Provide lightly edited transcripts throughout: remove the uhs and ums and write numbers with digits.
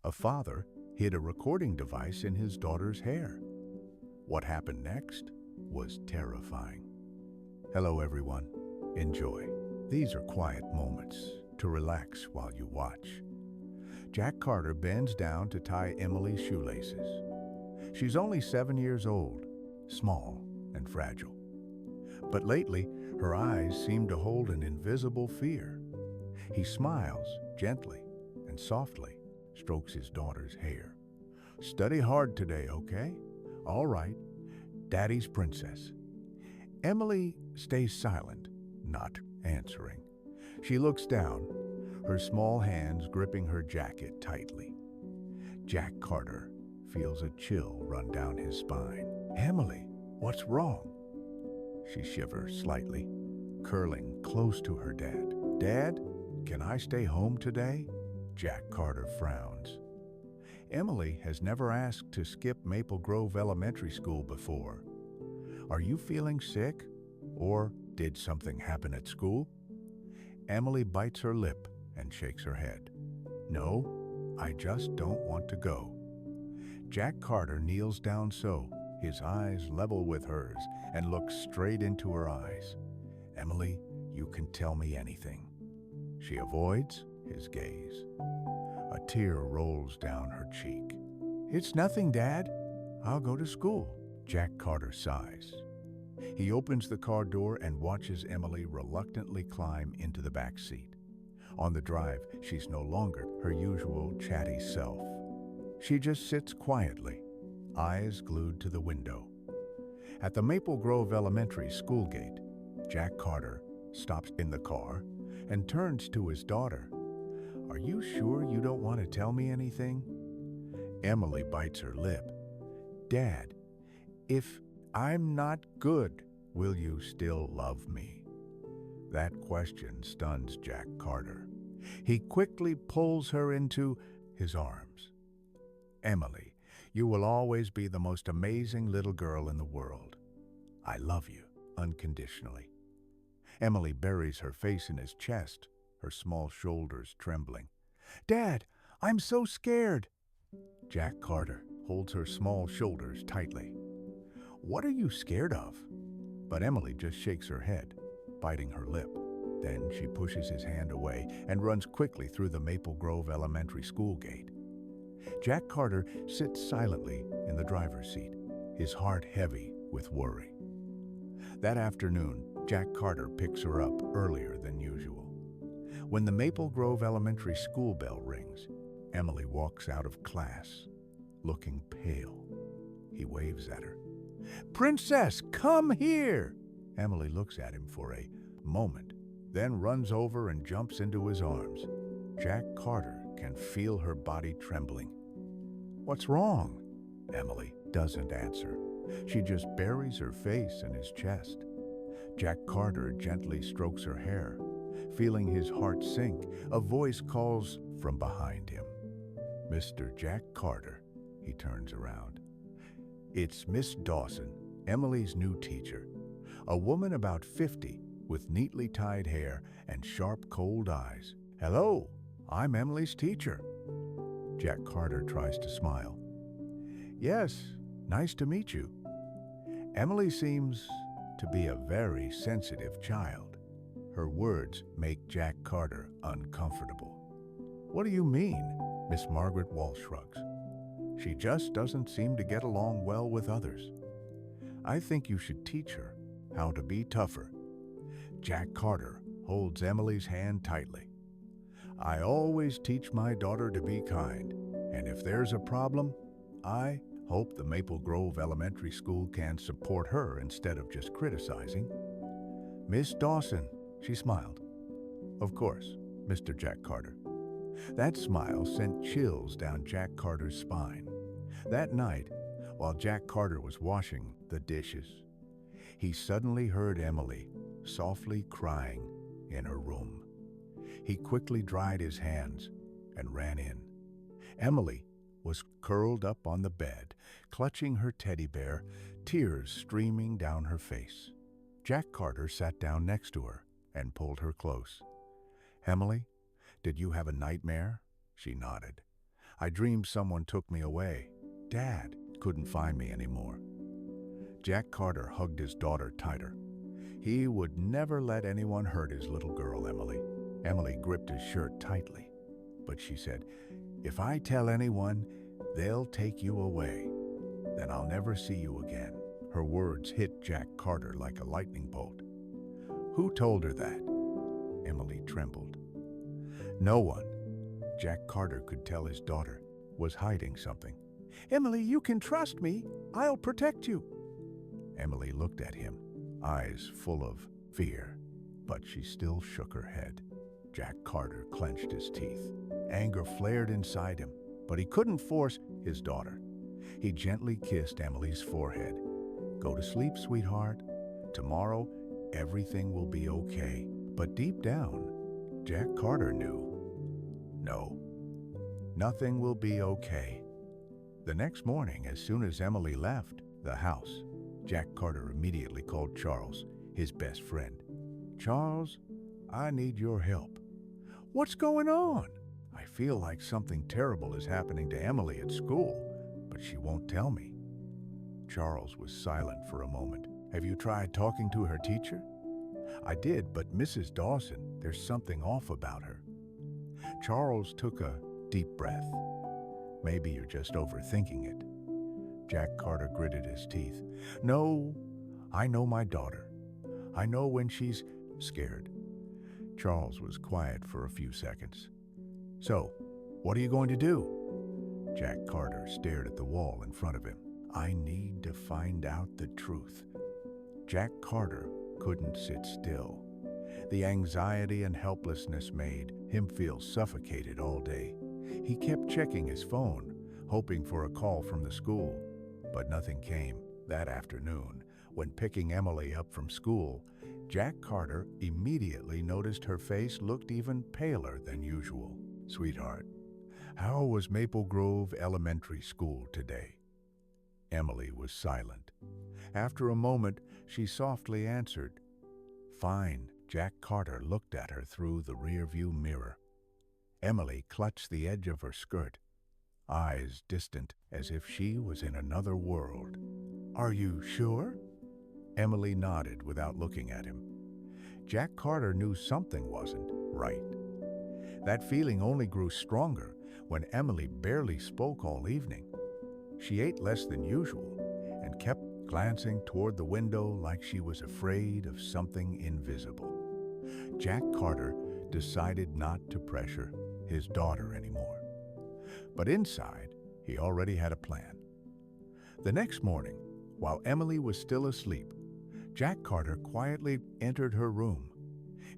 A father hid a recording device in his daughter's hair. What happened next was terrifying. Hello everyone, enjoy. These are quiet moments to relax while you watch. Jack Carter bends down to tie Emily's shoelaces. She's only 7 years old, small and fragile. But lately, her eyes seem to hold an invisible fear. He smiles gently and softly strokes his daughter's hair. Study hard today, okay? All right, Daddy's princess. Emily stays silent, not answering. She looks down, her small hands gripping her jacket tightly. Jack Carter feels a chill run down his spine. Emily, what's wrong? She shivers slightly, curling close to her dad. Dad, can I stay home today? Jack Carter frowns. Emily has never asked to skip Maple Grove Elementary School before. Are you feeling sick? Or did something happen at school? Emily bites her lip and shakes her head. No, I just don't want to go. Jack Carter kneels down his eyes level with hers, and looks straight into her eyes. Emily, you can tell me anything. She avoids his gaze. A tear rolls down her cheek. It's nothing, Dad. I'll go to school. Jack Carter sighs. He opens the car door and watches Emily reluctantly climb into the back seat. On the drive, she's no longer her usual chatty self. She just sits quietly, eyes glued to the window. At the Maple Grove Elementary School gate, Jack Carter stops in the car and turns to his daughter. Are you sure you don't want to tell me anything? Emily bites her lip. Dad, if I'm not good, will you still love me? That question stuns Jack Carter. He quickly pulls her into his arms. Emily, you will always be the most amazing little girl in the world. I love you unconditionally. Emily buries her face in his chest, her small shoulders trembling. Dad, I'm so scared. Jack Carter holds her small shoulders tightly. What are you scared of? But Emily just shakes her head, biting her lip. Then she pushes his hand away and runs quickly through the Maple Grove Elementary School gate. Jack Carter sits silently in the driver's seat, his heart heavy with worry. That afternoon, Jack Carter picks her up earlier than usual. When the Maple Grove Elementary School bell rings, Emily walks out of class, looking pale. He waves at her. Princess, come here! Emily looks at him for a moment, then runs over and jumps into his arms. Jack Carter can feel her body trembling. What's wrong? Emily doesn't answer. She just buries her face in his chest. Jack Carter gently strokes her hair. Feeling his heart sink, a voice calls from behind him. Mr. Jack Carter. He turns around. It's Miss Dawson, Emily's new teacher. A woman about 50 with neatly tied hair and sharp, cold eyes. Hello, I'm Emily's teacher. Jack Carter tries to smile. Yes, nice to meet you. Emily seems to be a very sensitive child. Her words make Jack Carter uncomfortable. What do you mean? Miss Margaret Wall shrugs. She just doesn't seem to get along well with others. I think you should teach her how to be tougher. Jack Carter holds Emily's hand tightly. I always teach my daughter to be kind, and if there's a problem, I hope the Maple Grove Elementary School can support her instead of just criticizing. Miss Dawson, she smiled. Of course, Mr. Jack Carter. That smile sent chills down Jack Carter's spine. That night, while Jack Carter was washing the dishes, he suddenly heard Emily softly crying in her room. He quickly dried his hands and ran in. Emily was curled up on the bed, clutching her teddy bear, tears streaming down her face. Jack Carter sat down next to her and pulled her close. Emily, did you have a nightmare? She nodded. I dreamed someone took me away. Dad couldn't find me anymore. Jack Carter hugged his daughter tighter. He would never let anyone hurt his little girl, Emily. Emily gripped his shirt tightly, but she said, "If I tell anyone, they'll take you away. Then I'll never see you again." Her words hit Jack Carter like a lightning bolt. "Who told her that?" Emily trembled. No one. Jack Carter could tell his daughter was hiding something. "Emily, you can trust me. I'll protect you." Emily looked at him, eyes full of fear, but she still shook her head. Jack Carter clenched his teeth. Anger flared inside him, but he couldn't force his daughter. He gently kissed Emily's forehead. "Go to sleep, sweetheart. Tomorrow, everything will be okay." But deep down, Jack Carter knew. No, nothing will be okay. The next morning, as soon as Emily left the house, Jack Carter immediately called Charles, his best friend. "Charles, I need your help." "What's going on?" "I feel like something terrible is happening to Emily at school, but she won't tell me." Charles was silent for a moment. "Have you tried talking to her teacher?" "I did, but Mrs. Dawson, there's something off about her." Charles took a deep breath. "Maybe you're just overthinking it." Jack Carter gritted his teeth. "No, I know my daughter. I know when she's scared." Charles was quiet for a few seconds. "So, what are you going to do?" Jack Carter stared at the wall in front of him. "I need to find out the truth." Jack Carter couldn't sit still. The anxiety and helplessness made him feel suffocated all day. He kept checking his phone, hoping for a call from the school, but nothing came. That afternoon, when picking Emily up from school, Jack Carter immediately noticed her face looked even paler than usual. "Sweetheart, how was Maple Grove Elementary School today?" Emily was silent. After a moment, she softly answered, "Fine." Jack Carter looked at her through the rearview mirror. Emily clutched the edge of her skirt, eyes distant as if she was in another world. "Are you sure?" Emily nodded without looking at him. Jack Carter knew something wasn't right. That feeling only grew stronger when Emily barely spoke all evening. She ate less than usual and kept glancing toward the window like she was afraid of something invisible. Jack Carter decided not to pressure his daughter anymore. But inside, he already had a plan. The next morning, while Emily was still asleep, Jack Carter quietly entered her room.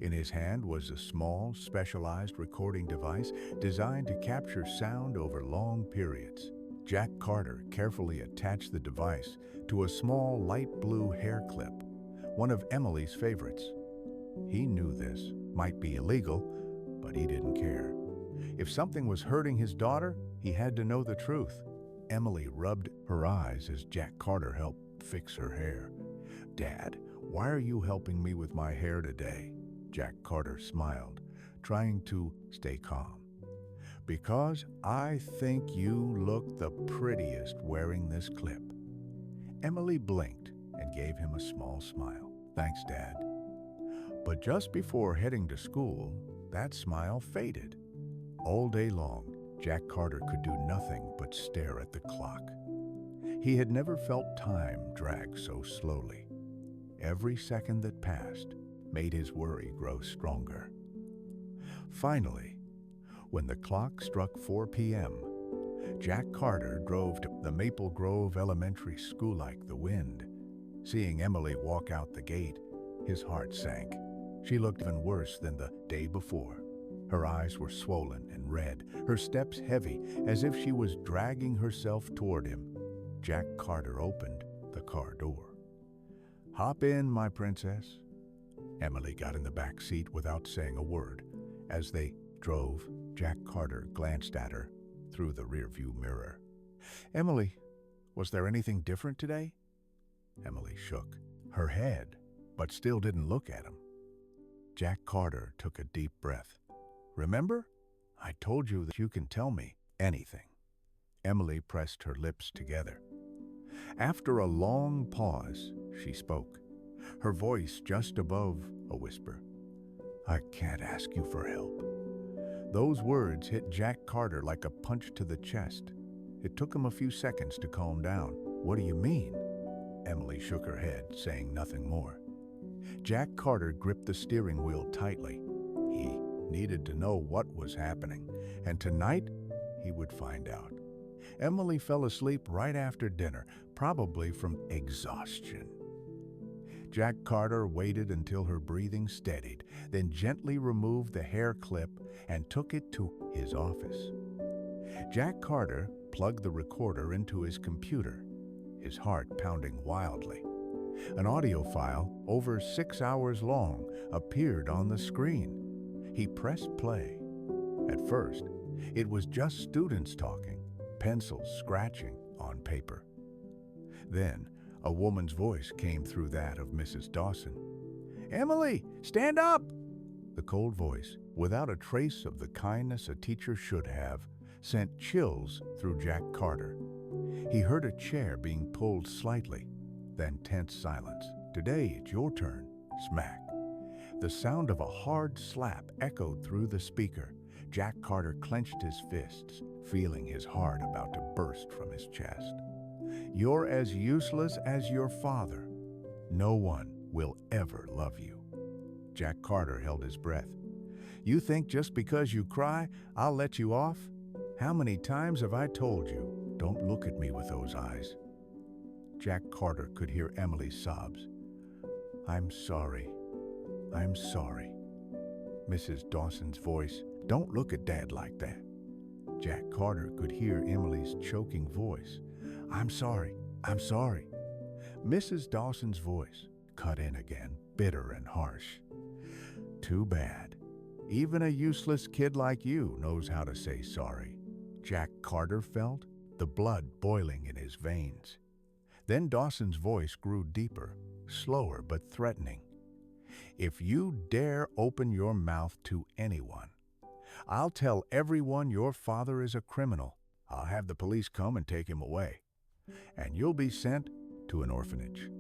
In his hand was a small, specialized recording device designed to capture sound over long periods. Jack Carter carefully attached the device to a small light blue hair clip, one of Emily's favorites. He knew this might be illegal, but he didn't care. If something was hurting his daughter, he had to know the truth. Emily rubbed her eyes as Jack Carter helped fix her hair. "Dad, why are you helping me with my hair today?" Jack Carter smiled, trying to stay calm. "Because I think you look the prettiest wearing this clip." Emily blinked and gave him a small smile. "Thanks, Dad." But just before heading to school, that smile faded. All day long, Jack Carter could do nothing but stare at the clock. He had never felt time drag so slowly. Every second that passed made his worry grow stronger. Finally, when the clock struck 4 p.m., Jack Carter drove to the Maple Grove Elementary School like the wind. Seeing Emily walk out the gate, his heart sank. She looked even worse than the day before. Her eyes were swollen and red, her steps heavy, as if she was dragging herself toward him. Jack Carter opened the car door. "Hop in, my princess." Emily got in the back seat without saying a word. As they drove, Jack Carter glanced at her through the rearview mirror. "Emily, was there anything different today?" Emily shook her head, but still didn't look at him. Jack Carter took a deep breath. "Remember? I told you that you can tell me anything." Emily pressed her lips together. After a long pause, she spoke, her voice just above a whisper. "I can't ask you for help." Those words hit Jack Carter like a punch to the chest. It took him a few seconds to calm down. "What do you mean?" Emily shook her head, saying nothing more. Jack Carter gripped the steering wheel tightly. He needed to know what was happening, and tonight he would find out. Emily fell asleep right after dinner, probably from exhaustion. Jack Carter waited until her breathing steadied, then gently removed the hair clip and took it to his office. Jack Carter plugged the recorder into his computer, his heart pounding wildly. An audio file, over 6 hours long, appeared on the screen. He pressed play. At first, it was just students talking, pencils scratching on paper. Then, a woman's voice came through that of Mrs. Dawson. "Emily, stand up!" The cold voice, without a trace of the kindness a teacher should have, sent chills through Jack Carter. He heard a chair being pulled slightly, then tense silence. "Today it's your turn." Smack. The sound of a hard slap echoed through the speaker. Jack Carter clenched his fists, feeling his heart about to burst from his chest. "You're as useless as your father. No one will ever love you." Jack Carter held his breath. "You think just because you cry, I'll let you off? How many times have I told you, don't look at me with those eyes?" Jack Carter could hear Emily's sobs. "I'm sorry. I'm sorry." Mrs. Dawson's voice, "Don't look at Dad like that." Jack Carter could hear Emily's choking voice. "I'm sorry. I'm sorry." Mrs. Dawson's voice cut in again, bitter and harsh. "Too bad. Even a useless kid like you knows how to say sorry." Jack Carter felt the blood boiling in his veins. Then Dawson's voice grew deeper, slower but threatening. "If you dare open your mouth to anyone, I'll tell everyone your father is a criminal. I'll have the police come and take him away. And you'll be sent to an orphanage."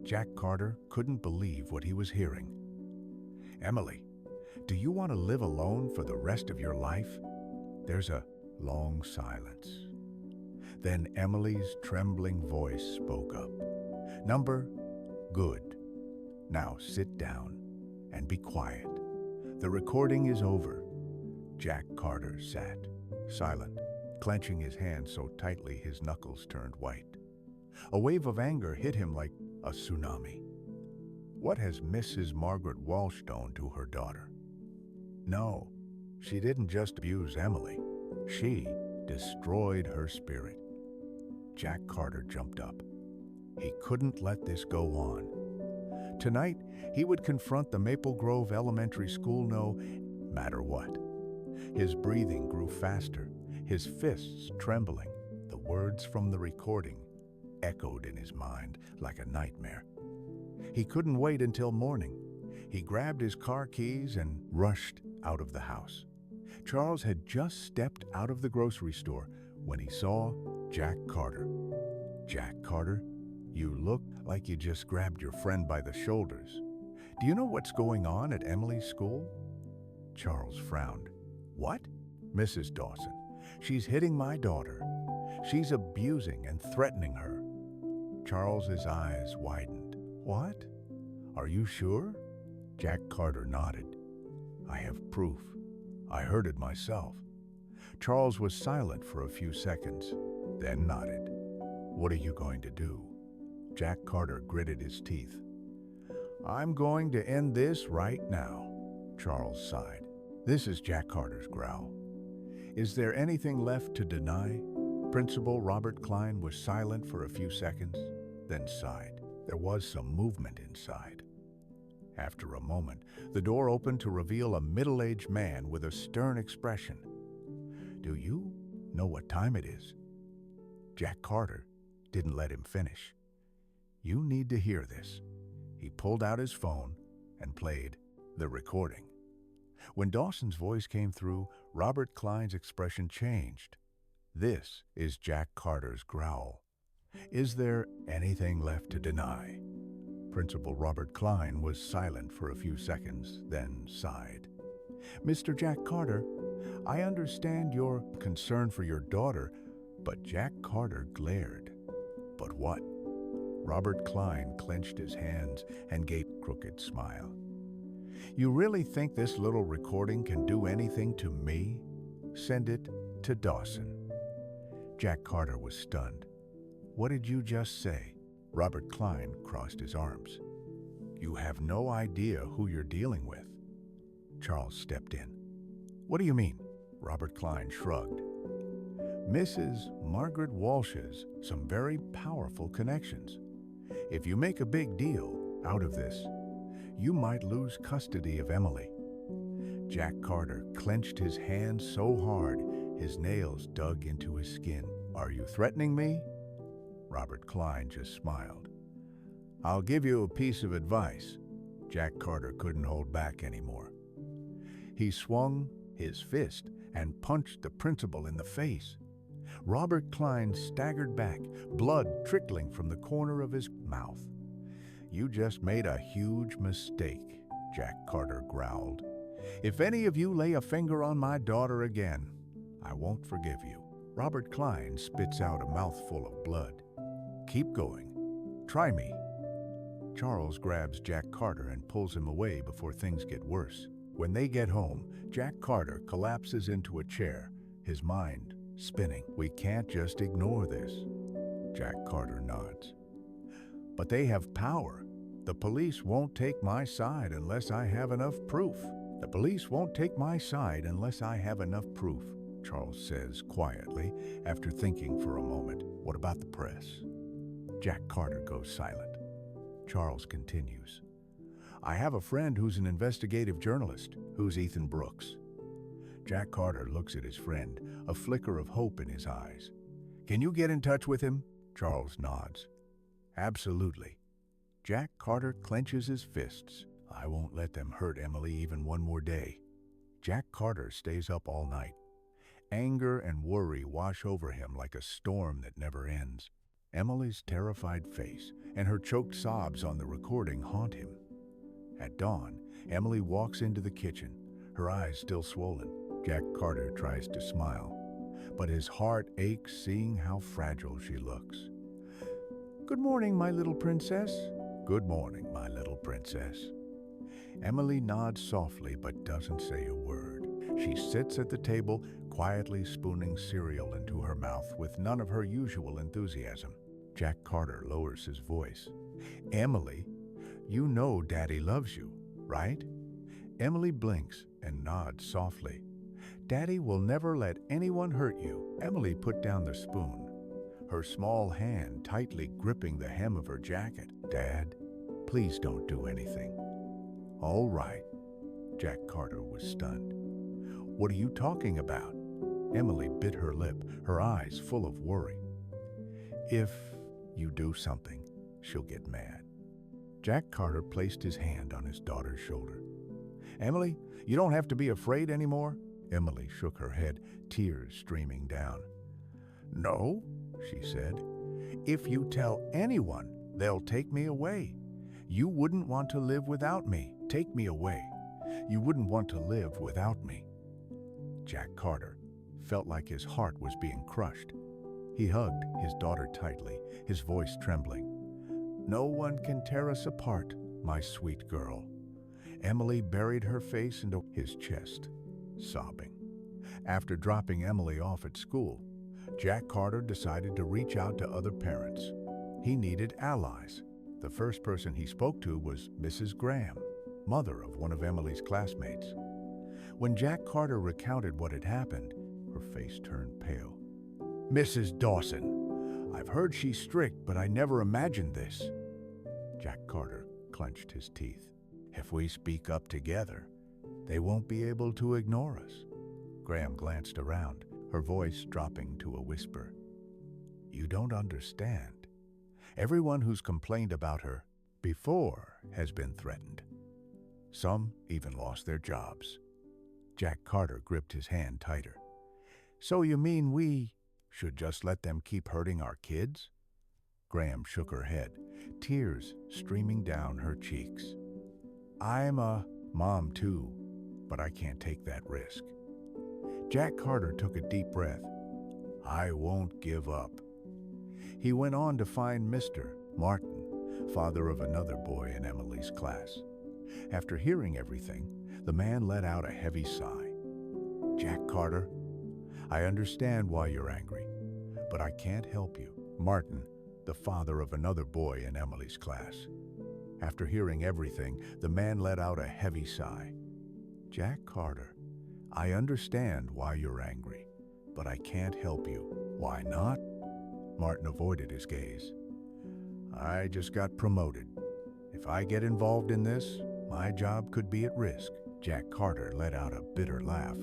Jack Carter couldn't believe what he was hearing. "Emily, do you want to live alone for the rest of your life?" There's a long silence. Then Emily's trembling voice spoke up. "Number, good. Now sit down and be quiet. The recording is over." Jack Carter sat, silent, clenching his hands so tightly his knuckles turned white. A wave of anger hit him like a tsunami. What has Mrs. Margaret Walsh done to her daughter? No, she didn't just abuse Emily. She destroyed her spirit. Jack Carter jumped up. He couldn't let this go on. Tonight, he would confront the Maple Grove Elementary School no matter what. His breathing grew faster, his fists trembling. The words from the recording echoed in his mind like a nightmare. He couldn't wait until morning. He grabbed his car keys and rushed out of the house. Charles had just stepped out of the grocery store when he saw Jack Carter. "Jack Carter, you look like you just grabbed your friend by the shoulders. Do you know what's going on at Emily's school?" Charles frowned. "What?" "Mrs. Dawson. She's hitting my daughter. She's abusing and threatening her." Charles's eyes widened. "What? Are you sure?" Jack Carter nodded. "I have proof. I heard it myself." Charles was silent for a few seconds, then nodded. "What are you going to do?" Jack Carter gritted his teeth. "I'm going to end this right now." Charles sighed. This is Jack Carter's growl. "Is there anything left to deny?" Principal Robert Klein was silent for a few seconds, then sighed. There was some movement inside. After a moment, the door opened to reveal a middle-aged man with a stern expression. "Do you know what time it is?" Jack Carter didn't let him finish. "You need to hear this." He pulled out his phone and played the recording. When Dawson's voice came through, Robert Klein's expression changed. This is Jack Carter's growl. Is there anything left to deny? Principal Robert Klein was silent for a few seconds, then sighed. Mr. Jack Carter, I understand your concern for your daughter, but Jack Carter glared. But what? Robert Klein clenched his hands and gave a crooked smile. You really think this little recording can do anything to me? Send it to Dawson. Jack Carter was stunned. What did you just say? Robert Klein crossed his arms. You have no idea who you're dealing with. Charles stepped in. What do you mean? Robert Klein shrugged. Mrs. Margaret Walsh has some very powerful connections. If you make a big deal out of this, you might lose custody of Emily. Jack Carter clenched his hands so hard, his nails dug into his skin. Are you threatening me? Robert Klein just smiled. I'll give you a piece of advice. Jack Carter couldn't hold back anymore. He swung his fist and punched the principal in the face. Robert Klein staggered back, blood trickling from the corner of his mouth. You just made a huge mistake, Jack Carter growled. If any of you lay a finger on my daughter again, I won't forgive you. Robert Klein spits out a mouthful of blood. Keep going. Try me. Charles grabs Jack Carter and pulls him away before things get worse. When they get home, Jack Carter collapses into a chair, his mind spinning. We can't just ignore this. Jack Carter nods. But they have power. The police won't take my side unless I have enough proof. The police won't take my side unless I have enough proof, Charles says quietly after thinking for a moment. What about the press? Jack Carter goes silent. Charles continues. I have a friend who's an investigative journalist. Who's Ethan Brooks? Jack Carter looks at his friend, a flicker of hope in his eyes. Can you get in touch with him? Charles nods. Absolutely. Jack Carter clenches his fists. I won't let them hurt Emily even one more day. Jack Carter stays up all night. Anger and worry wash over him like a storm that never ends. Emily's terrified face and her choked sobs on the recording haunt him. At dawn, Emily walks into the kitchen, her eyes still swollen. Jack Carter tries to smile, but his heart aches seeing how fragile she looks. Good morning, my little princess. Good morning, my little princess. Emily nods softly but doesn't say a word. She sits at the table, quietly spooning cereal into her mouth with none of her usual enthusiasm. Jack Carter lowers his voice. Emily, you know Daddy loves you, right? Emily blinks and nods softly. Daddy will never let anyone hurt you. Emily put down the spoon, her small hand tightly gripping the hem of her jacket. Dad, please don't do anything. All right. Jack Carter was stunned. What are you talking about? Emily bit her lip, her eyes full of worry. If you do something, she'll get mad. Jack Carter placed his hand on his daughter's shoulder. Emily, you don't have to be afraid anymore. Emily shook her head, tears streaming down. No, she said. If you tell anyone, they'll take me away. You wouldn't want to live without me. Take me away. You wouldn't want to live without me. Jack Carter felt like his heart was being crushed. He hugged his daughter tightly, his voice trembling. No one can tear us apart, my sweet girl. Emily buried her face into his chest, sobbing. After dropping Emily off at school, Jack Carter decided to reach out to other parents. He needed allies. The first person he spoke to was Mrs. Graham, mother of one of Emily's classmates. When Jack Carter recounted what had happened, her face turned pale. Mrs. Dawson, I've heard she's strict, but I never imagined this. Jack Carter clenched his teeth. If we speak up together, they won't be able to ignore us. Graham glanced around, her voice dropping to a whisper. You don't understand. Everyone who's complained about her before has been threatened. Some even lost their jobs. Jack Carter gripped his hand tighter. So you mean we should just let them keep hurting our kids? Graham shook her head, tears streaming down her cheeks. I'm a mom too, but I can't take that risk. Jack Carter took a deep breath. I won't give up. He went on to find Mr. Martin, father of another boy in Emily's class. After hearing everything, the man let out a heavy sigh. Jack Carter, I understand why you're angry, but I can't help you. Martin, the father of another boy in Emily's class. After hearing everything, the man let out a heavy sigh. Jack Carter, I understand why you're angry, but I can't help you. Why not? Martin avoided his gaze. I just got promoted. If I get involved in this, my job could be at risk. Jack Carter let out a bitter laugh.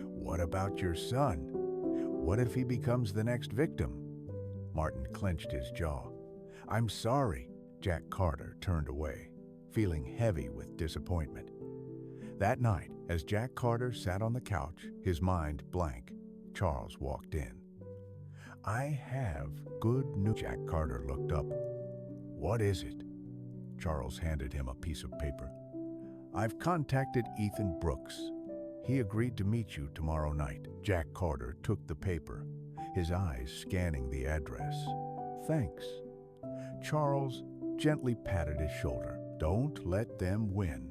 What about your son? What if he becomes the next victim? Martin clenched his jaw. I'm sorry. Jack Carter turned away, feeling heavy with disappointment. That night, as Jack Carter sat on the couch, his mind blank, Charles walked in. I have good news. Jack Carter looked up. What is it? Charles handed him a piece of paper. I've contacted Ethan Brooks. He agreed to meet you tomorrow night. Jack Carter took the paper, his eyes scanning the address. Thanks. Charles gently patted his shoulder. Don't let them win.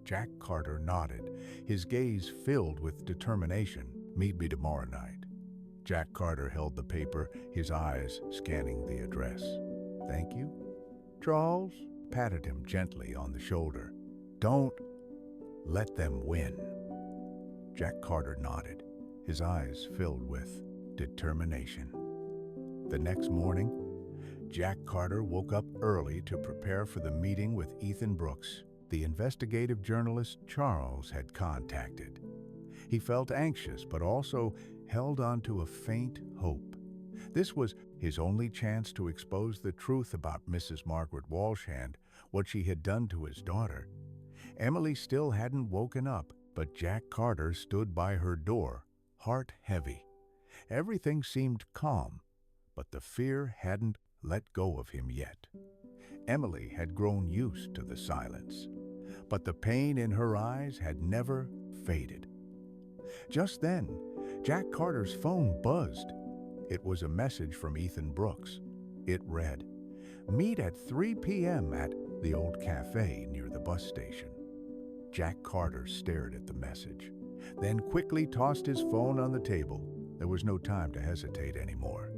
Jack Carter nodded, his gaze filled with determination. Meet me tomorrow night. Jack Carter held the paper, his eyes scanning the address. Thank you. Charles patted him gently on the shoulder. Don't let them win. Jack Carter nodded, his eyes filled with determination. The next morning, Jack Carter woke up early to prepare for the meeting with Ethan Brooks, the investigative journalist Charles had contacted. He felt anxious, but also held on to a faint hope. This was his only chance to expose the truth about Mrs. Margaret Walshand, what she had done to his daughter. Emily still hadn't woken up, but Jack Carter stood by her door, heart heavy. Everything seemed calm, but the fear hadn't let go of him yet. Emily had grown used to the silence, but the pain in her eyes had never faded. Just then, Jack Carter's phone buzzed. It was a message from Ethan Brooks. It read, "Meet at 3 p.m. at the old cafe near the bus station." Jack Carter stared at the message, then quickly tossed his phone on the table. There was no time to hesitate anymore.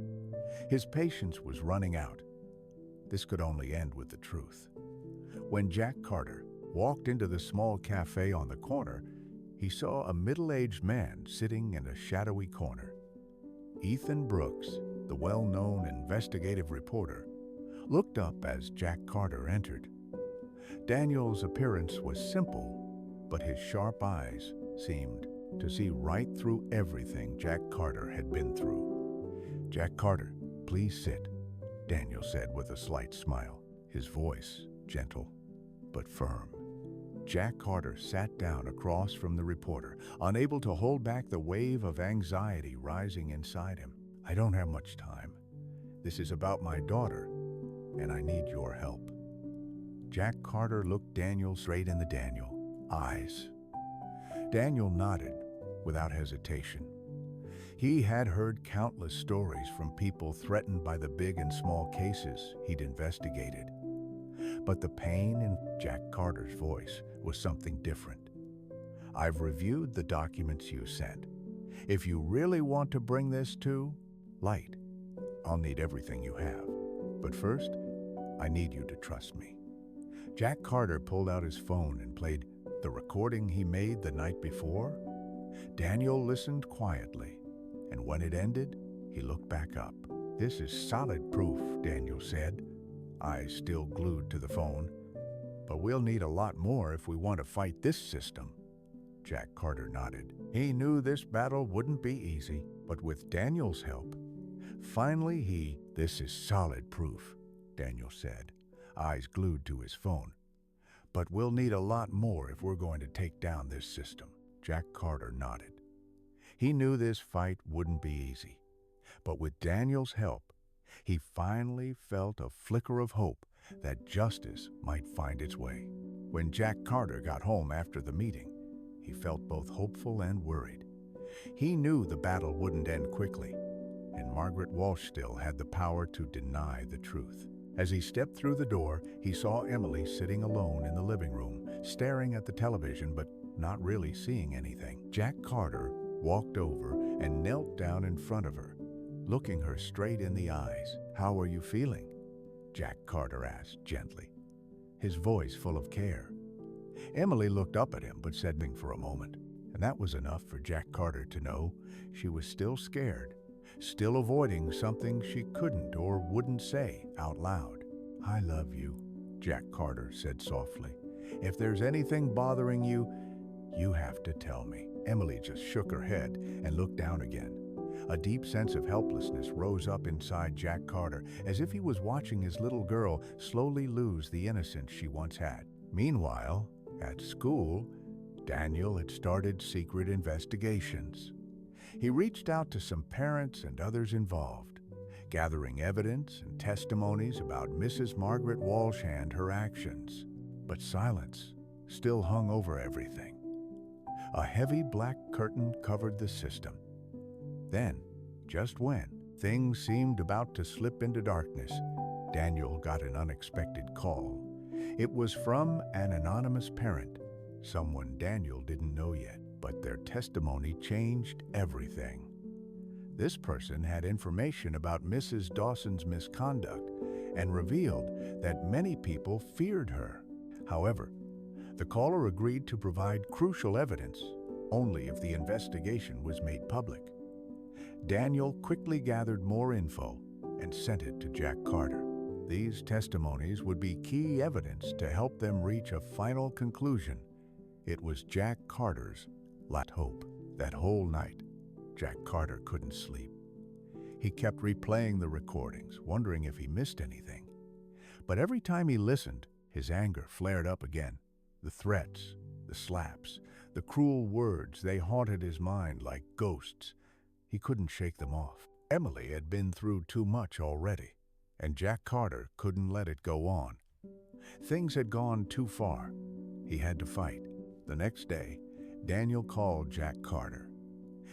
His patience was running out. This could only end with the truth. When Jack Carter walked into the small cafe on the corner, he saw a middle-aged man sitting in a shadowy corner. Ethan Brooks, the well-known investigative reporter, looked up as Jack Carter entered. Daniel's appearance was simple, but his sharp eyes seemed to see right through everything Jack Carter had been through. Jack Carter, please sit, Daniel said with a slight smile, his voice gentle but firm. Jack Carter sat down across from the reporter, unable to hold back the wave of anxiety rising inside him. I don't have much time. This is about my daughter, and I need your help. Jack Carter looked Daniel straight in the eyes. Daniel nodded without hesitation. He had heard countless stories from people threatened by the big and small cases he'd investigated. But the pain in Jack Carter's voice was something different. I've reviewed the documents you sent. If you really want to bring this to light, I'll need everything you have. But first, I need you to trust me. Jack Carter pulled out his phone and played the recording he made the night before. Daniel listened quietly, and when it ended, he looked back up. This is solid proof, Daniel said, eyes still glued to the phone. But we'll need a lot more if we want to fight this system. Jack Carter nodded. He knew this battle wouldn't be easy, but with Daniel's help, finally this is solid proof, Daniel said, eyes glued to his phone. But we'll need a lot more if we're going to take down this system. Jack Carter nodded. He knew this fight wouldn't be easy, But with Daniel's help, he finally felt a flicker of hope that justice might find its way. When Jack Carter got home after the meeting, he felt both hopeful and worried. He knew the battle wouldn't end quickly, and Margaret Walsh still had the power to deny the truth. As he stepped through the door, he saw Emily sitting alone in the living room, staring at the television but not really seeing anything. Jack Carter walked over and knelt down in front of her, looking her straight in the eyes. "How are you feeling?" Jack Carter asked gently, his voice full of care. Emily looked up at him but said nothing for a moment, and that was enough for Jack Carter to know she was still scared, still avoiding something she couldn't or wouldn't say out loud. "I love you," Jack Carter said softly. "If there's anything bothering you, you have to tell me." Emily just shook her head and looked down again. A deep sense of helplessness rose up inside Jack Carter, as if he was watching his little girl slowly lose the innocence she once had. Meanwhile, at school, Daniel had started secret investigations. He reached out to some parents and others involved, gathering evidence and testimonies about Mrs. Margaret Walsh and her actions. But silence still hung over everything. A heavy black curtain covered the system. Then, just when things seemed about to slip into darkness, Daniel got an unexpected call. It was from an anonymous parent, someone Daniel didn't know yet, but their testimony changed everything. This person had information about Mrs. Dawson's misconduct and revealed that many people feared her. However, the caller agreed to provide crucial evidence only if the investigation was made public. Daniel quickly gathered more info and sent it to Jack Carter. These testimonies would be key evidence to help them reach a final conclusion. It was Jack Carter's last hope. That whole night, Jack Carter couldn't sleep. He kept replaying the recordings, wondering if he missed anything. But every time he listened, his anger flared up again. The threats, the slaps, the cruel words, they haunted his mind like ghosts. He couldn't shake them off. Emily had been through too much already, and Jack Carter couldn't let it go on. Things had gone too far. He had to fight. The next day, Daniel called Jack Carter.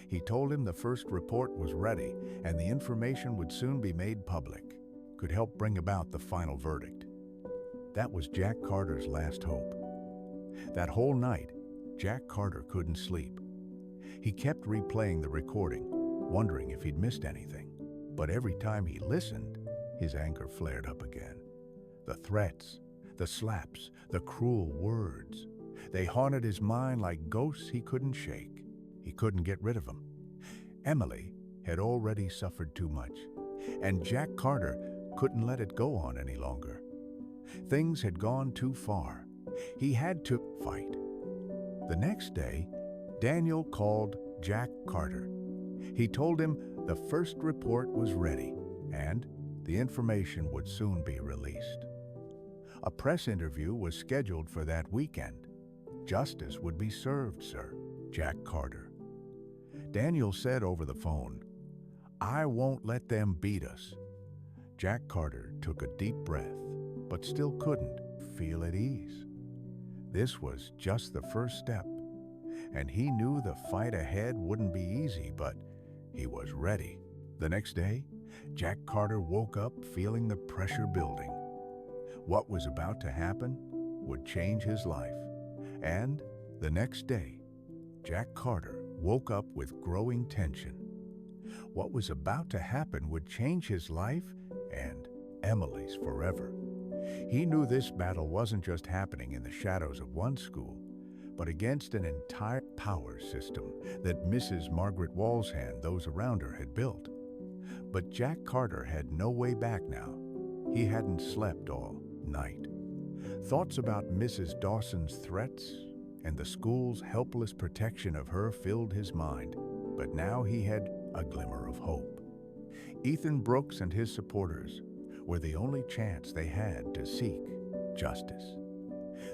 He told him the first report was ready and the information would soon be made public, could help bring about the final verdict. That was Jack Carter's last hope. That whole night, Jack Carter couldn't sleep. He kept replaying the recording, wondering if he'd missed anything. But every time he listened, his anger flared up again. The threats, the slaps, the cruel words, they haunted his mind like ghosts he couldn't shake. He couldn't get rid of them. Emily had already suffered too much, and Jack Carter couldn't let it go on any longer. Things had gone too far. He had to fight. The next day, Daniel called Jack Carter. He told him the first report was ready, and the information would soon be released. A press interview was scheduled for that weekend. "Justice would be served, sir." Jack Carter. Daniel said over the phone, "I won't let them beat us." Jack Carter took a deep breath, but still couldn't feel at ease. This was just the first step, and he knew the fight ahead wouldn't be easy, but he was ready. The next day, Jack Carter woke up feeling the pressure building. What was about to happen would change his life. And the next day, Jack Carter woke up with growing tension. What was about to happen would change his life and Emily's forever. He knew this battle wasn't just happening in the shadows of one school, but against an entire power system that Mrs. Margaret Walsh and those around her had built. But Jack Carter had no way back now. He hadn't slept all night. Thoughts about Mrs. Dawson's threats and the school's helpless protection of her filled his mind, but now he had a glimmer of hope. Ethan Brooks and his supporters were the only chance they had to seek justice.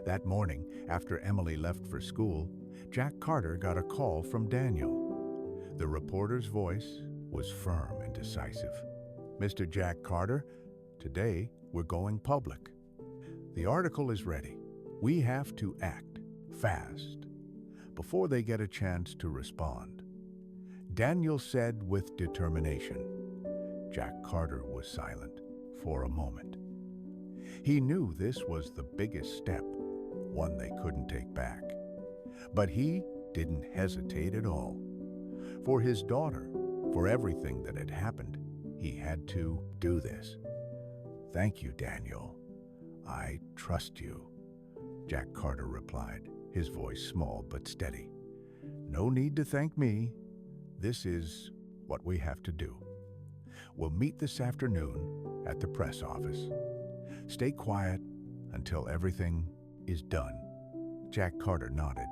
That morning, after Emily left for school, Jack Carter got a call from Daniel. The reporter's voice was firm and decisive. "Mr. Jack Carter, today we're going public. The article is ready. We have to act fast before they get a chance to respond," Daniel said with determination. Jack Carter was silent for a moment. He knew this was the biggest step, one they couldn't take back. But he didn't hesitate at all. For his daughter, for everything that had happened, he had to do this. "Thank you, Daniel. I trust you," Jack Carter replied, his voice small but steady. "No need to thank me. This is what we have to do. We'll meet this afternoon at the press office. Stay quiet until everything is done." Jack Carter nodded.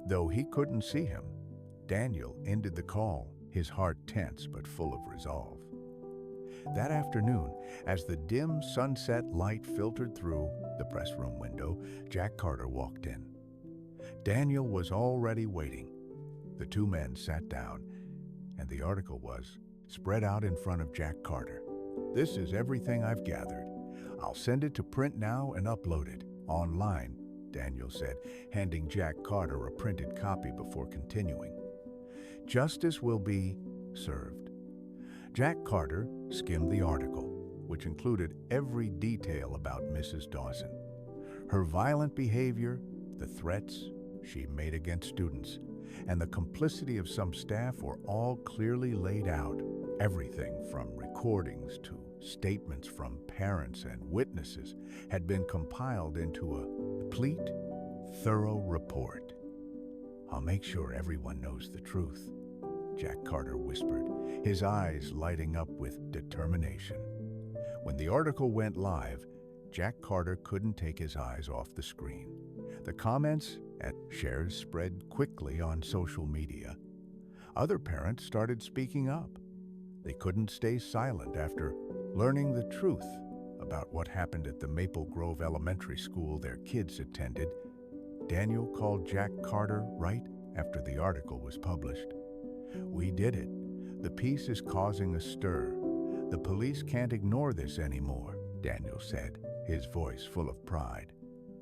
Though he couldn't see him, Daniel ended the call, his heart tense but full of resolve. That afternoon, as the dim sunset light filtered through the press room window, Jack Carter walked in. Daniel was already waiting. The two men sat down, and the article was spread out in front of Jack Carter. "This is everything I've gathered. I'll send it to print now and upload it online," Daniel said, handing Jack Carter a printed copy before continuing. "Justice will be served." Jack Carter skimmed the article, which included every detail about Mrs. Dawson. Her violent behavior, the threats she made against students, and the complicity of some staff were all clearly laid out. Everything from recordings to statements from parents and witnesses had been compiled into a complete, thorough report. "I'll make sure everyone knows the truth," Jack Carter whispered, his eyes lighting up with determination. When the article went live, Jack Carter couldn't take his eyes off the screen. The comments and shares spread quickly on social media. Other parents started speaking up. They couldn't stay silent after learning the truth about what happened at the Maple Grove Elementary School their kids attended. Daniel called Jack Carter right after the article was published. "We did it. The piece is causing a stir. The police can't ignore this anymore," Daniel said, his voice full of pride.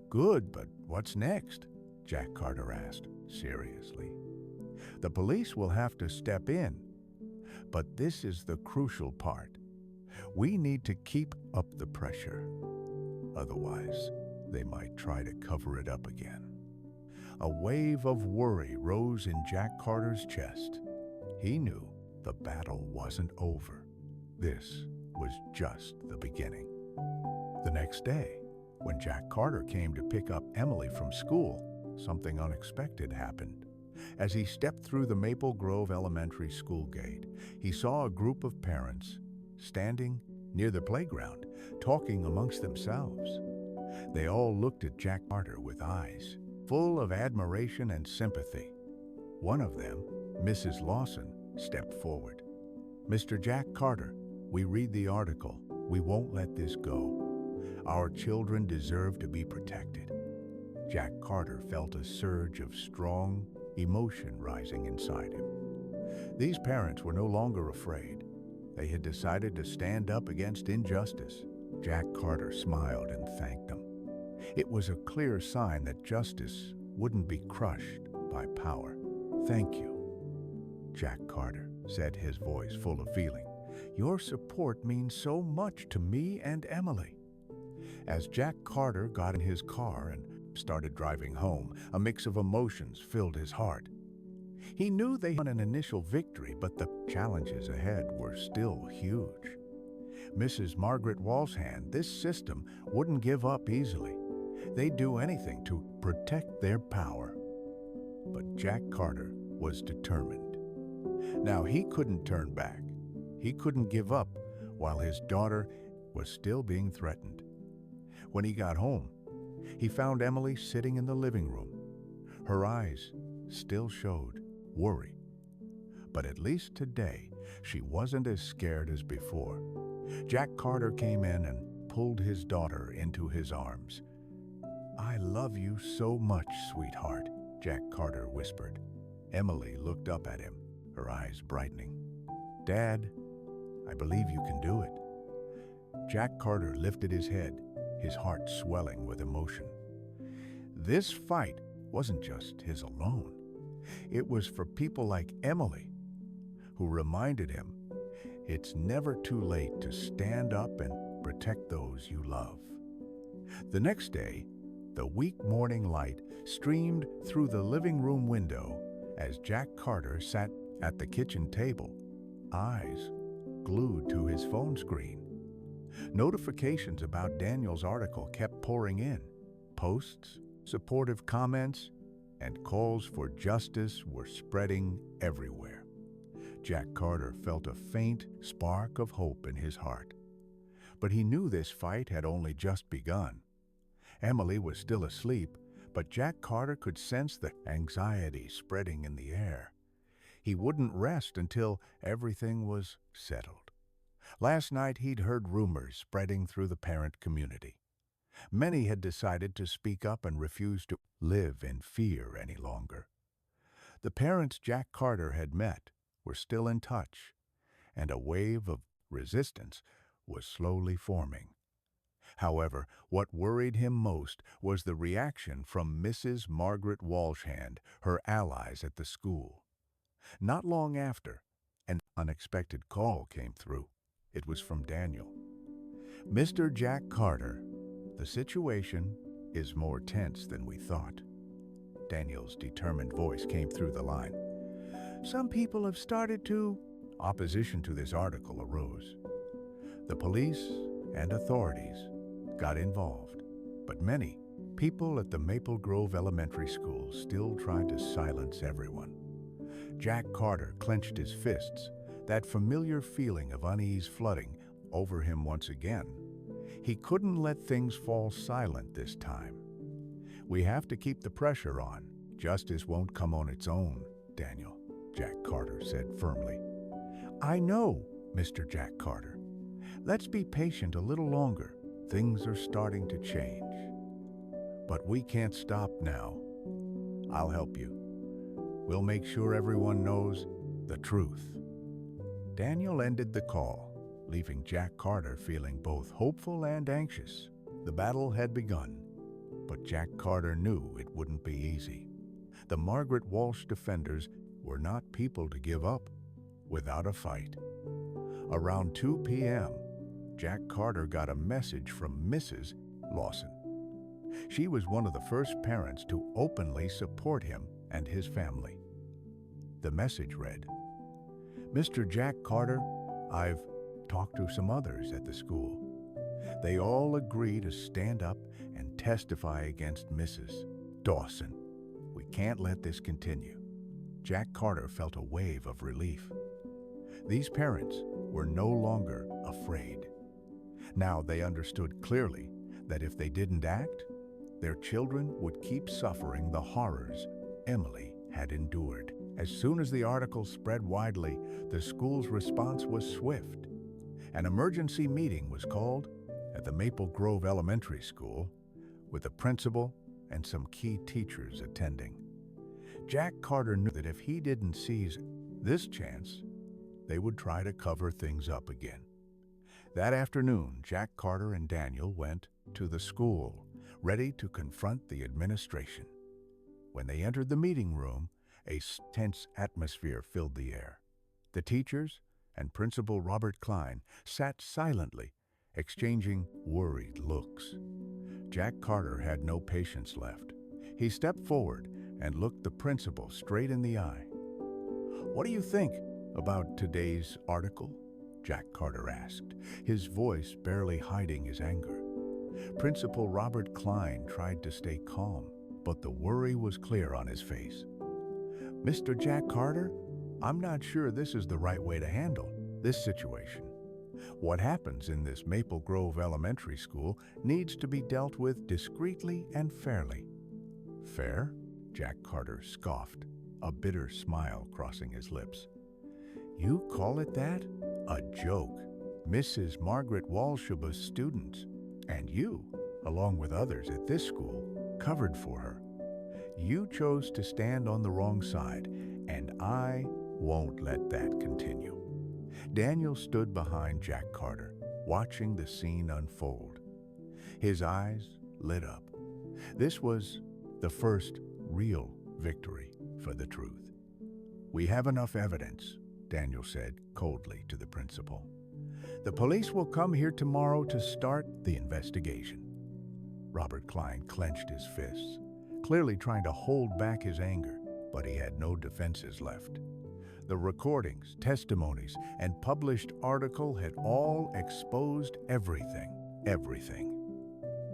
"Good, but what's next?" Jack Carter asked, seriously. "The police will have to step in. But this is the crucial part. We need to keep up the pressure. Otherwise, they might try to cover it up again." A wave of worry rose in Jack Carter's chest. He knew the battle wasn't over. This was just the beginning. The next day, when Jack Carter came to pick up Emily from school, something unexpected happened. As he stepped through the Maple Grove Elementary School gate, he saw a group of parents standing near the playground, talking amongst themselves. They all looked at Jack Carter with eyes full of admiration and sympathy. One of them, Mrs. Lawson, stepped forward. "Mr. Jack Carter, we read the article. We won't let this go. Our children deserve to be protected." Jack Carter felt a surge of strong emotion rising inside him. These parents were no longer afraid. They had decided to stand up against injustice. Jack Carter smiled and thanked them. It was a clear sign that justice wouldn't be crushed by power. "Thank you," Jack Carter said, his voice full of feeling. "Your support means so much to me and Emily." As Jack Carter got in his car and started driving home, a mix of emotions filled his heart. He knew they had an initial victory, but the challenges ahead were still huge. Mrs. Margaret Walshand, this system wouldn't give up easily. They'd do anything to protect their power. But Jack Carter was determined. Now he couldn't turn back. He couldn't give up while his daughter was still being threatened. When he got home, he found Emily sitting in the living room. Her eyes still showed worry. But at least today, she wasn't as scared as before. Jack Carter came in and pulled his daughter into his arms. "I love you so much, sweetheart," Jack Carter whispered. Emily looked up at him, her eyes brightening. "Dad, I believe you can do it." Jack Carter lifted his head, his heart swelling with emotion. This fight wasn't just his alone. It was for people like Emily, who reminded him it's never too late to stand up and protect those you love. The next day, the weak morning light streamed through the living room window as Jack Carter sat at the kitchen table, eyes glued to his phone screen. Notifications about Daniel's article kept pouring in. Posts, supportive comments, and calls for justice were spreading everywhere. Jack Carter felt a faint spark of hope in his heart. But he knew this fight had only just begun. Emily was still asleep, but Jack Carter could sense the anxiety spreading in the air. He wouldn't rest until everything was settled. Last night he'd heard rumors spreading through the parent community. Many had decided to speak up and refuse to live in fear any longer. The parents Jack Carter had met were still in touch, and a wave of resistance was slowly forming. However, what worried him most was the reaction from Mrs. Margaret Walshand, her allies at the school. Not long after, an unexpected call came through. It was from Daniel. "Mr. Jack Carter, the situation is more tense than we thought." Daniel's determined voice came through the line. "Some people have started to..." Opposition to this article arose. The police and authorities got involved, but many people at the Maple Grove Elementary School still tried to silence everyone. Jack Carter clenched his fists, that familiar feeling of unease flooding over him once again. He couldn't let things fall silent this time. "We have to keep the pressure on. Justice won't come on its own, Daniel," Jack Carter said firmly. "I know, Mr. Jack Carter. Let's be patient a little longer. Things are starting to change. But we can't stop now. I'll help you. We'll make sure everyone knows the truth." Daniel ended the call, leaving Jack Carter feeling both hopeful and anxious. The battle had begun, but Jack Carter knew it wouldn't be easy. The Margaret Walsh defenders were not people to give up without a fight. Around 2 p.m., Jack Carter got a message from Mrs. Lawson. She was one of the first parents to openly support him and his family. The message read, "Mr. Jack Carter, I've talked to some others at the school. They all agree to stand up and testify against Mrs. Dawson. We can't let this continue." Jack Carter felt a wave of relief. These parents were no longer afraid. Now they understood clearly that if they didn't act, their children would keep suffering the horrors Emily had endured. As soon as the article spread widely, the school's response was swift. An emergency meeting was called at the Maple Grove Elementary School, with the principal and some key teachers attending. Jack Carter knew that if he didn't seize this chance, they would try to cover things up again. That afternoon, Jack Carter and Daniel went to the school, ready to confront the administration. When they entered the meeting room, a tense atmosphere filled the air. The teachers and Principal Robert Klein sat silently, exchanging worried looks. Jack Carter had no patience left. He stepped forward and looked the principal straight in the eye. "What do you think about today's article?" Jack Carter asked, his voice barely hiding his anger. Principal Robert Klein tried to stay calm, but the worry was clear on his face. "Mr. Jack Carter, I'm not sure this is the right way to handle this situation. What happens in this Maple Grove Elementary School needs to be dealt with discreetly and fairly." "Fair?" Jack Carter scoffed, a bitter smile crossing his lips. "You call it that? A joke. Mrs. Margaret Walshaba's students, and you, along with others at this school, covered for her. You chose to stand on the wrong side, and I won't let that continue." Daniel stood behind Jack Carter, watching the scene unfold. His eyes lit up. This was the first real victory for the truth. "We have enough evidence," Daniel said coldly to the principal. "The police will come here tomorrow to start the investigation." Robert Klein clenched his fists, clearly trying to hold back his anger, but he had no defenses left. The recordings, testimonies, and published article had all exposed everything.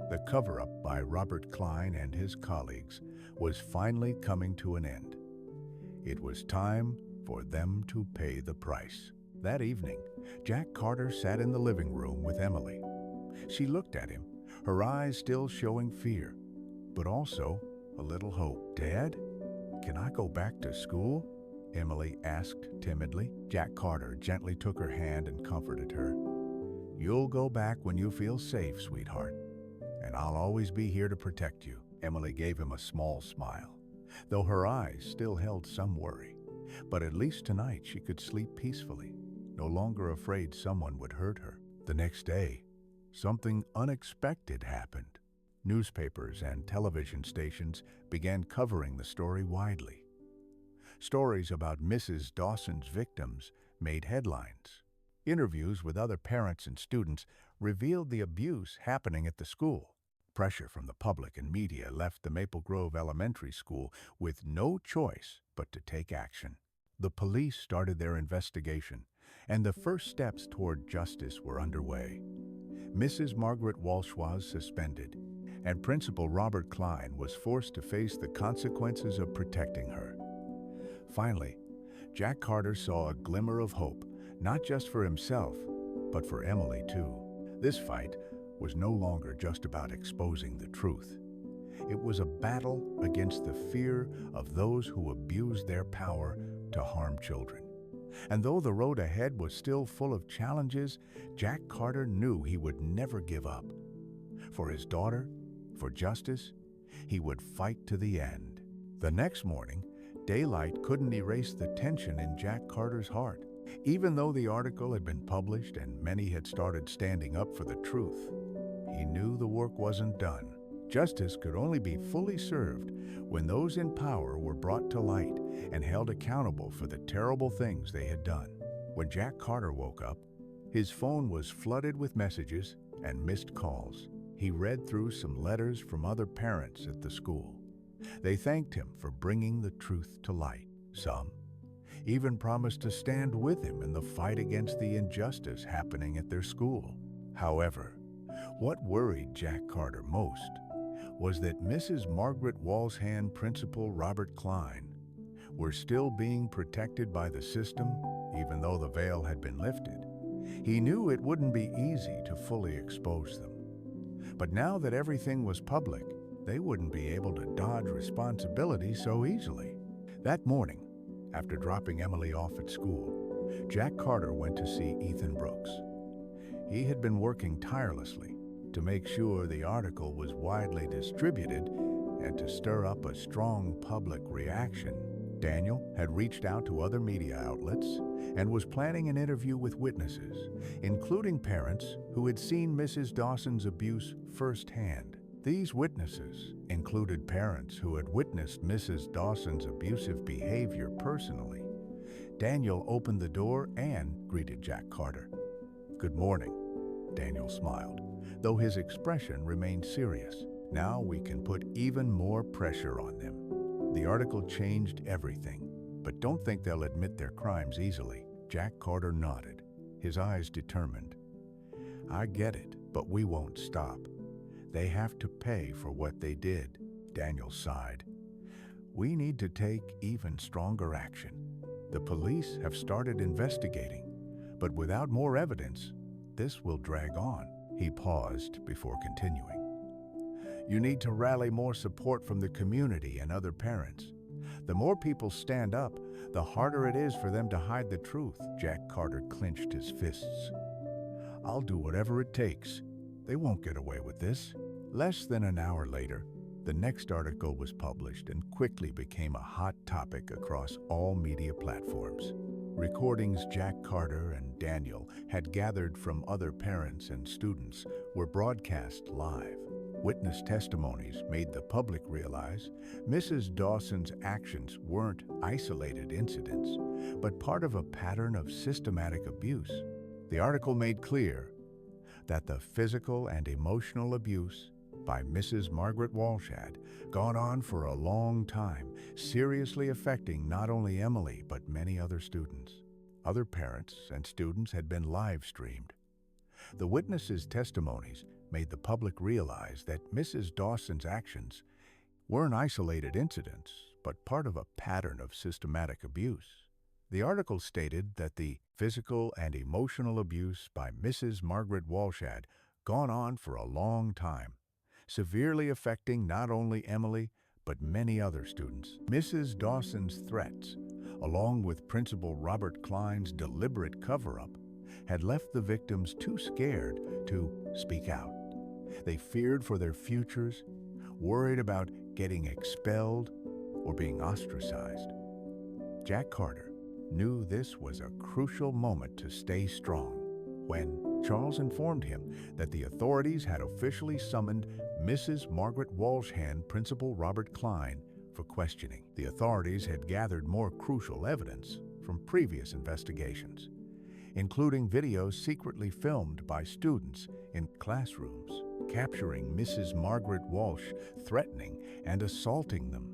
The cover-up by Robert Klein and his colleagues was finally coming to an end. It was time for them to pay the price. That evening, Jack Carter sat in the living room with Emily. She looked at him, her eyes still showing fear, but also a little hope. "Dad, can I go back to school?" Emily asked timidly. Jack Carter gently took her hand and comforted her. "You'll go back when you feel safe, sweetheart, and I'll always be here to protect you." Emily gave him a small smile, though her eyes still held some worry. But at least tonight she could sleep peacefully, no longer afraid someone would hurt her. The next day, something unexpected happened. Newspapers and television stations began covering the story widely. Stories about Mrs. Dawson's victims made headlines. Interviews with other parents and students revealed the abuse happening at the school. Pressure from the public and media left the Maple Grove Elementary School with no choice but to take action. The police started their investigation, and the first steps toward justice were underway. Mrs. Margaret Walsh was suspended, and Principal Robert Klein was forced to face the consequences of protecting her. Finally, Jack Carter saw a glimmer of hope, not just for himself, but for Emily too. This fight was no longer just about exposing the truth. It was a battle against the fear of those who abused their power to harm children. And though the road ahead was still full of challenges, Jack Carter knew he would never give up. For his daughter, for justice, he would fight to the end. The next morning, daylight couldn't erase the tension in Jack Carter's heart. Even though the article had been published and many had started standing up for the truth, he knew the work wasn't done. Justice could only be fully served when those in power were brought to light and held accountable for the terrible things they had done. When Jack Carter woke up, his phone was flooded with messages and missed calls. He read through some letters from other parents at the school. They thanked him for bringing the truth to light. Some even promised to stand with him in the fight against the injustice happening at their school. However, what worried Jack Carter most was that Mrs. Margaret Walsh and Principal Robert Klein were still being protected by the system, even though the veil had been lifted. He knew it wouldn't be easy to fully expose them. But now that everything was public, they wouldn't be able to dodge responsibility so easily. That morning, after dropping Emily off at school, Jack Carter went to see Ethan Brooks. He had been working tirelessly to make sure the article was widely distributed and to stir up a strong public reaction. Daniel had reached out to other media outlets and was planning an interview with witnesses, including parents who had seen Mrs. Dawson's abuse firsthand. These witnesses included parents who had witnessed Mrs. Dawson's abusive behavior personally. Daniel opened the door and greeted Jack Carter. "Good morning," Daniel smiled, though his expression remained serious. "Now we can put even more pressure on them. The article changed everything, but don't think they'll admit their crimes easily." Jack Carter nodded, his eyes determined. "I get it, but we won't stop. They have to pay for what they did." Daniel sighed. "We need to take even stronger action. The police have started investigating, but without more evidence, this will drag on." He paused before continuing. "You need to rally more support from the community and other parents. The more people stand up, the harder it is for them to hide the truth." Jack Carter clenched his fists. "I'll do whatever it takes. They won't get away with this." Less than an hour later, the next article was published and quickly became a hot topic across all media platforms. Recordings Jack Carter and Daniel had gathered from other parents and students were broadcast live. Witness testimonies made the public realize Mrs. Dawson's actions weren't isolated incidents, but part of a pattern of systematic abuse. The article made clear that the physical and emotional abuse by Mrs. Margaret Walsh had gone on for a long time, seriously affecting not only Emily but many other students. Other parents and students had been live-streamed. The witnesses' testimonies made the public realize that Mrs. Dawson's actions weren't isolated incidents, but part of a pattern of systematic abuse. The article stated that the physical and emotional abuse by Mrs. Margaret Walsh had gone on for a long time, severely affecting not only Emily, but many other students. Mrs. Dawson's threats, along with Principal Robert Klein's deliberate cover-up, had left the victims too scared to speak out. They feared for their futures, worried about getting expelled or being ostracized. Jack Carter knew this was a crucial moment to stay strong when Charles informed him that the authorities had officially summoned Mrs. Margaret Walsh and Principal Robert Klein for questioning. The authorities had gathered more crucial evidence from previous investigations, including videos secretly filmed by students in classrooms, capturing Mrs. Margaret Walsh threatening and assaulting them.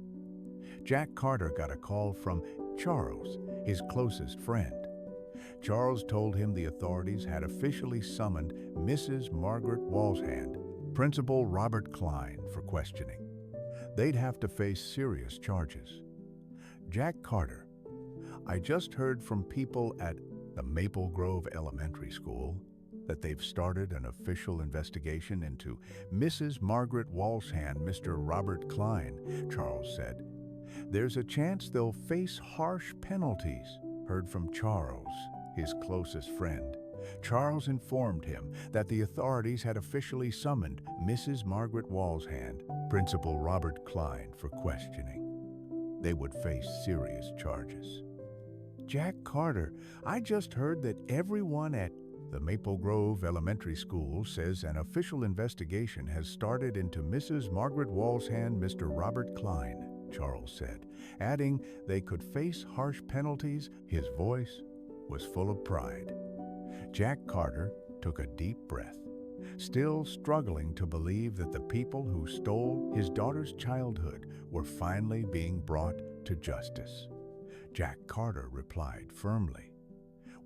Jack Carter got a call from Charles, his closest friend. Charles told him the authorities had officially summoned Mrs. Margaret Walsh and Principal Robert Klein for questioning. They'd have to face serious charges. Jack Carter: I just heard from people at the Maple Grove Elementary School that they've started an official investigation into Mrs. Margaret Walsh and Mr. Robert Klein, Charles said. There's a chance they'll face harsh penalties. Heard from Charles, his closest friend. Charles informed him that the authorities had officially summoned Mrs. Margaret Walsh and Principal Robert Klein for questioning. They would face serious charges. Jack Carter: I just heard that everyone at the Maple Grove Elementary School says an official investigation has started into Mrs. Margaret Walsh and Mr. Robert Klein, Charles said, adding they could face harsh penalties. His voice was full of pride. Jack Carter took a deep breath, still struggling to believe that the people who stole his daughter's childhood were finally being brought to justice. Jack Carter replied firmly,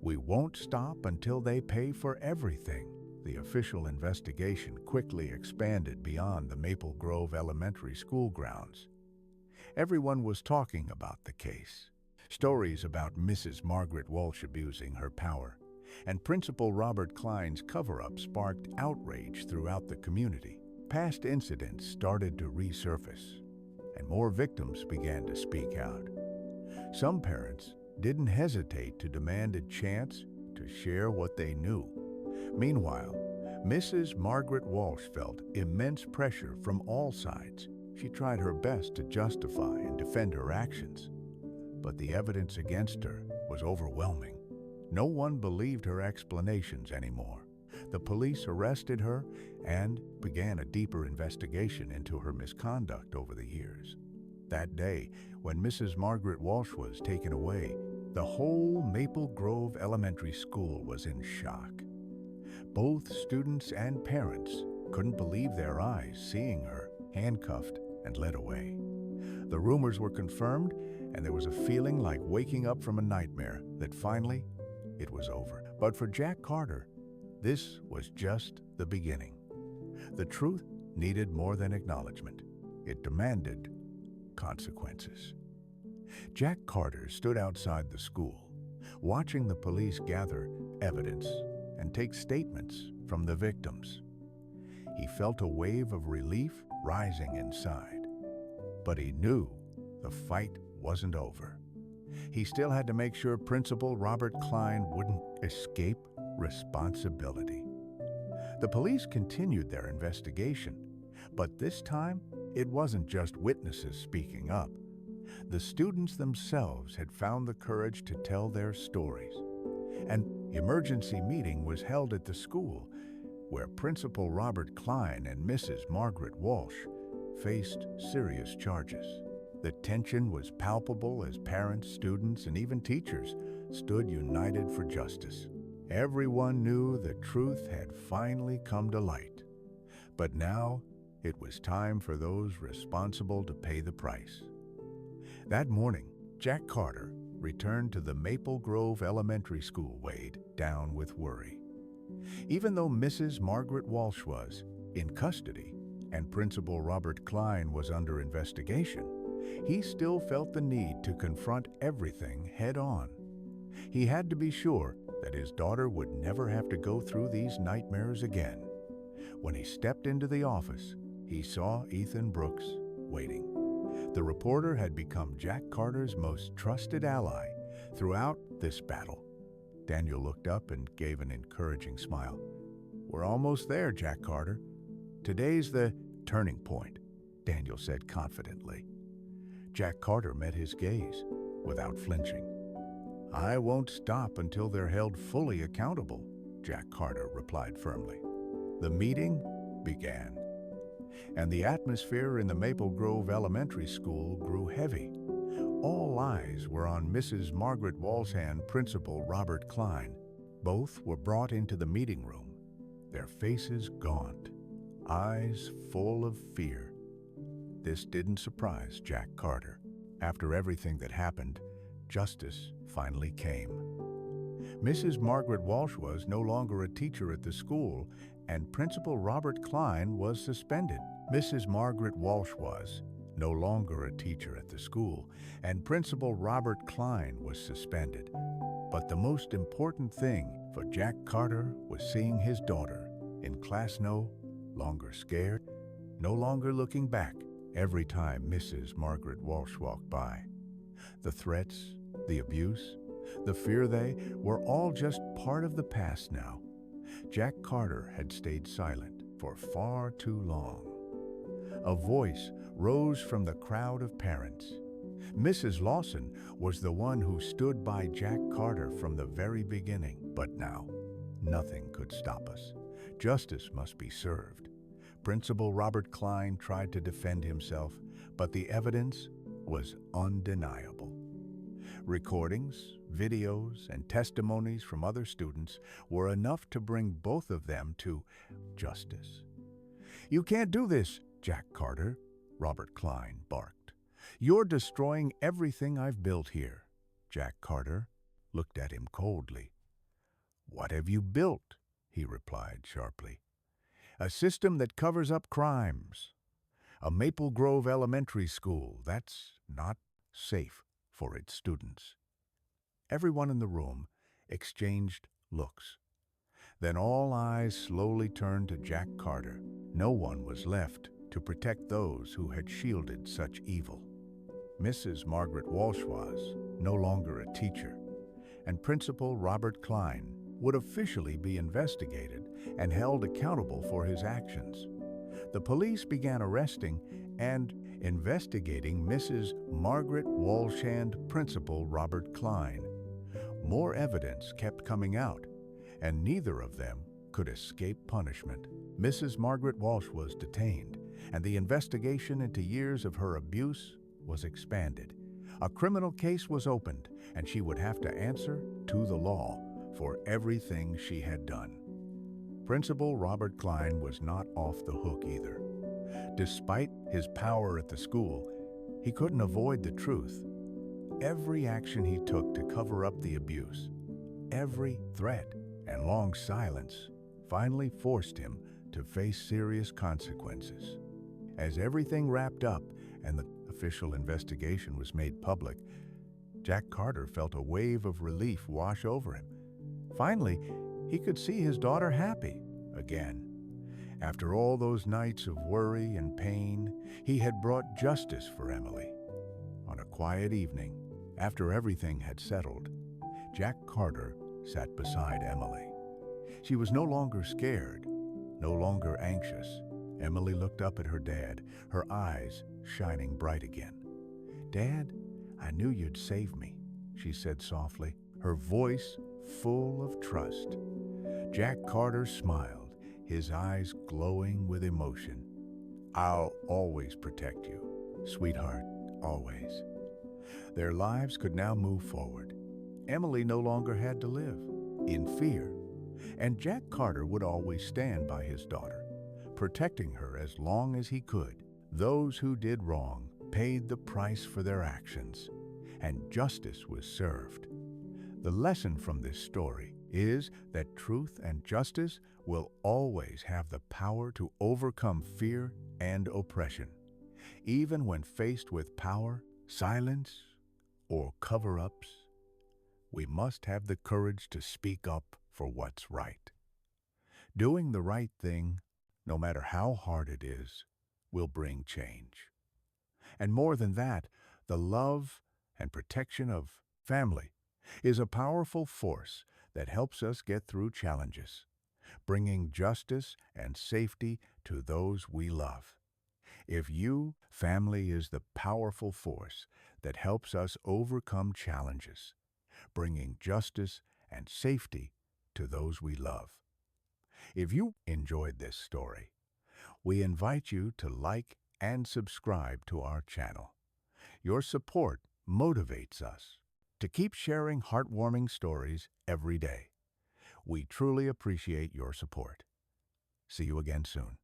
"We won't stop until they pay for everything." The official investigation quickly expanded beyond the Maple Grove Elementary School grounds. Everyone was talking about the case. Stories about Mrs. Margaret Walsh abusing her power and Principal Robert Klein's cover-up sparked outrage throughout the community. Past incidents started to resurface, and more victims began to speak out. Some parents didn't hesitate to demand a chance to share what they knew. Meanwhile, Mrs. Margaret Walsh felt immense pressure from all sides. She tried her best to justify and defend her actions, but the evidence against her was overwhelming. No one believed her explanations anymore. The police arrested her and began a deeper investigation into her misconduct over the years. That day, when Mrs. Margaret Walsh was taken away, the whole Maple Grove Elementary School was in shock. Both students and parents couldn't believe their eyes seeing her handcuffed and led away. The rumors were confirmed, and there was a feeling like waking up from a nightmare that finally it was over. But for Jack Carter, this was just the beginning. The truth needed more than acknowledgement. It demanded consequences. Jack Carter stood outside the school, watching the police gather evidence and take statements from the victims. He felt a wave of relief rising inside, but he knew the fight wasn't over. He still had to make sure Principal Robert Klein wouldn't escape responsibility. The police continued their investigation, but this time it wasn't just witnesses speaking up. The students themselves had found the courage to tell their stories. An emergency meeting was held at the school, where Principal Robert Klein and Mrs. Margaret Walsh faced serious charges. The tension was palpable as parents, students, and even teachers stood united for justice. Everyone knew the truth had finally come to light. But now it was time for those responsible to pay the price. That morning, Jack Carter returned to the Maple Grove Elementary School weighed down with worry. Even though Mrs. Margaret Walsh was in custody and Principal Robert Klein was under investigation, he still felt the need to confront everything head-on. He had to be sure that his daughter would never have to go through these nightmares again. When he stepped into the office, he saw Ethan Brooks waiting. The reporter had become Jack Carter's most trusted ally throughout this battle. Daniel looked up and gave an encouraging smile. "We're almost there, Jack Carter. Today's the turning point," Daniel said confidently. Jack Carter met his gaze without flinching. "I won't stop until they're held fully accountable," Jack Carter replied firmly. The meeting began, and the atmosphere in the Maple Grove Elementary School grew heavy. All eyes were on Mrs. Margaret Walsh and Principal Robert Klein. Both were brought into the meeting room, their faces gaunt, eyes full of fear. This didn't surprise Jack Carter. After everything that happened, justice finally came. Mrs. Margaret Walsh was no longer a teacher at the school, and Principal Robert Klein was suspended. Mrs. Margaret Walsh was no longer a teacher at the school, and Principal Robert Klein was suspended. But the most important thing for Jack Carter was seeing his daughter in class no longer scared, no longer looking back every time Mrs. Margaret Walsh walked by. The threats, the abuse, the fear, they were all just part of the past now. Jack Carter had stayed silent for far too long. A voice rose from the crowd of parents. Mrs. Lawson was the one who stood by Jack Carter from the very beginning. But now, nothing could stop us. Justice must be served. Principal Robert Klein tried to defend himself, but the evidence was undeniable. Recordings, videos, and testimonies from other students were enough to bring both of them to justice. "You can't do this, Jack Carter," Robert Klein barked. "You're destroying everything I've built here." Jack Carter looked at him coldly. "What have you built?" he replied sharply. "A system that covers up crimes. A Maple Grove Elementary School that's not safe for its students." Everyone in the room exchanged looks. Then all eyes slowly turned to Jack Carter. No one was left to protect those who had shielded such evil. Mrs. Margaret Walsh was no longer a teacher, and Principal Robert Klein would officially be investigated and held accountable for his actions. The police began arresting and investigating Mrs. Margaret Walsh and Principal Robert Klein. More evidence kept coming out, and neither of them could escape punishment. Mrs. Margaret Walsh was detained, and the investigation into years of her abuse was expanded. A criminal case was opened, and she would have to answer to the law for everything she had done. Principal Robert Klein was not off the hook either. Despite his power at the school, he couldn't avoid the truth. Every action he took to cover up the abuse, every threat and long silence, finally forced him to face serious consequences. As everything wrapped up and the official investigation was made public, Jack Carter felt a wave of relief wash over him. Finally, he could see his daughter happy again. After all those nights of worry and pain, he had brought justice for Emily. On a quiet evening, after everything had settled, Jack Carter sat beside Emily. She was no longer scared, no longer anxious. Emily looked up at her dad, her eyes shining bright again. "Dad," "I knew you'd save me," she said softly, her voice full of trust. Jack Carter smiled, his eyes glowing with emotion. "I'll always protect you, sweetheart, always." Their lives could now move forward. Emily no longer had to live in fear, and Jack Carter would always stand by his daughter, protecting her as long as he could. Those who did wrong paid the price for their actions, and justice was served. The lesson from this story is that truth and justice will always have the power to overcome fear and oppression, even when faced with power, silence, or cover-ups. We must have the courage to speak up for what's right. Doing the right thing, no matter how hard it is, will bring change. And more than that, the love and protection of family is a powerful force that helps us get through challenges, bringing justice and safety to those we love. If family is the powerful force that helps us overcome challenges, bringing justice and safety to those we love. If you enjoyed this story, we invite you to like and subscribe to our channel. Your support motivates us to keep sharing heartwarming stories every day. We truly appreciate your support. See you again soon.